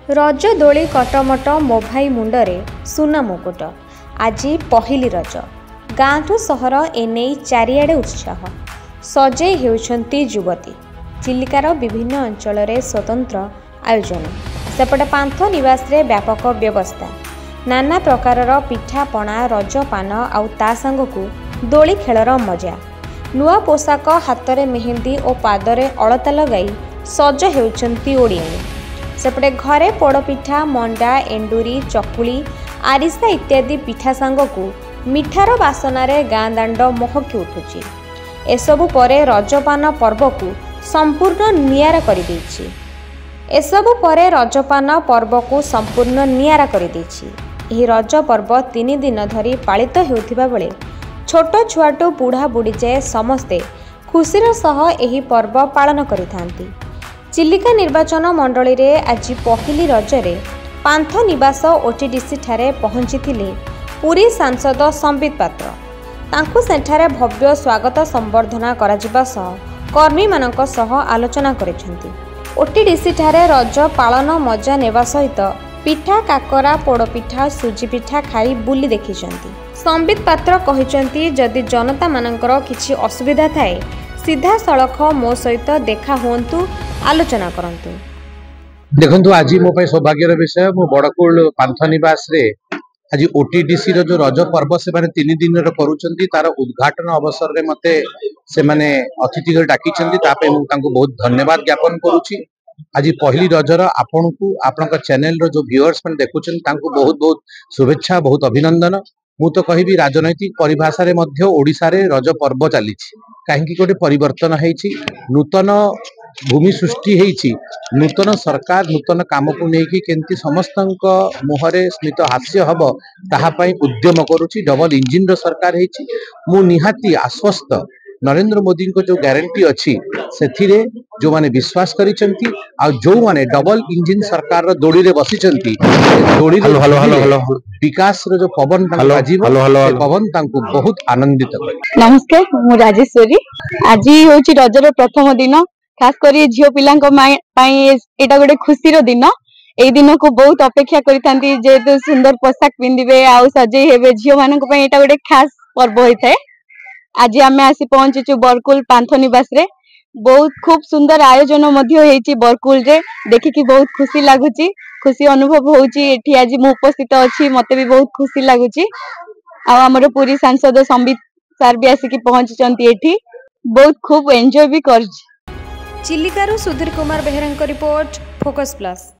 रज दोली कटमट मोभाई मुंडरे सुना मुकुट आज पहिली रज गाँठू सहर एने चारिआडे उत्साह सजे हेउछंती युवती चिलिकार विभिन्न अंचल स्वतंत्र आयोजन सेपटे पांथ निवास रे व्यापक व्यवस्था नाना प्रकारर पिठापणा रजपान आउ ता सांगकू दोली खेलर मजा नुआ पोशाक हाथ में मेहंदी और पादरे अलता लगाई सज हेउछंती ओडियाणी सेपटे घरे पोड़पिठा मंडा एंडुरी चकुली आरिसा इत्यादि पिठा सांगकू मिठार बासनारे गाँ दांड महकी उठुची एसबु परे रजपान पर्व को संपूर्ण नियारा कर देछि एसबु परे रजपान पर्व को संपूर्ण नियारा कर देछि एही रज पर्व 3 दिन धरी पालित हेउथिबा बेले छोट छुआटू बुढ़ा बुढ़ी जाए समस्ते खुशीर सह एही पर्व पालन करिथांती। चिलिका निर्वाचन मंडली रे आज पहिली रजरे पांथ निवास ओटीडीसी ठारे पहुंची पुरी सांसद संबित पात्र तांकु सेठारे भव्य स्वागत संबर्धना कराजिबा सह कर्मी मानक सह आलोचना करिसेंती। ओटीडीसी ठारे रज पालन मजा नेबा सहित पिठा काकरा पोड़पिठा सुजी पिठा खाई बुली देखिसेंती। संबित पात्र कहिसेंती जदि जनता मानकर किछि असुविधा थाए सीधा सड़क मो सहित देखा हुंतु आलोचना करंतु। देखंतु आज मो पय सौभाग्यर विषय मो बड़कुल पांथ निवास रे आज ओटीडीसी रो जो रज पर्व से माने 3 दिन रो करूचंती तार उद्घाटन अवसर रे मते से माने अतिथि घर डाकिचंती ता पे मु तांको बहुत धन्यवाद ज्ञापन करूची। आज पहली रजर आपन को आपन चैनल रो जो व्यूअर्स मन देखुचन तांको बहुत बहुत शुभेच्छा बहुत अभिनंदन। मु तो कहिबी राजनैतिक परिभाषा रे मध्य ओडिसा रे रज पर्व चलीछि काहेकि गोटे परिवर्तन हेछि नूतन भूमि सृष्टि हेछि नूतन सरकार नूतन काम को नेकी केंती समस्तंक मुहरे स्मित हास्य हब ताहा पई उद्यम करूछि। डबल इंजिन रो सरकार हेछि मु निहाती आश्वस्त नरेंद्र मोदी को जो गारंटी अच्छी से जो माने विश्वास करिसेंती आ जो माने डबल इंजिन सरकार रो दोड़ी रे बसिसेंती दोड़ी रे विकास रो जो पवन बाजिबो से पवन तांको बहुत आनंदित करे। नमस्कार मु राजेश्वरी आज होची रजर प्रथम दिन खास करी झियो पिलांक पई एटा गोटे खुशी रो दिन एई दिन को बहुत अपेक्षा करिथांती जे सुंदर पोशाक पिंदिबे आ सजे हेबे झियो मानक पई एटा गोटे खास पर्व होइथाय। आज आमे आसी पहुंचीचु बरकुल पांथ निवास रे बहुत खूब सुंदर आयोजन मध्य हेची बरकुल रे देखिकी बहुत खुशी लागुची खुशी अनुभव होची एठी आज मु उपस्थित अछि मते भी बहुत खुशी लागुची आ हमर पूरी सांसद संबित सर भी आसी की पहुंचचंती एठी बहुत खूब एन्जॉय भी करछि। चिलिकारु सुधीर कुमार बेहरांक रिपोर्ट फोकस प्लस।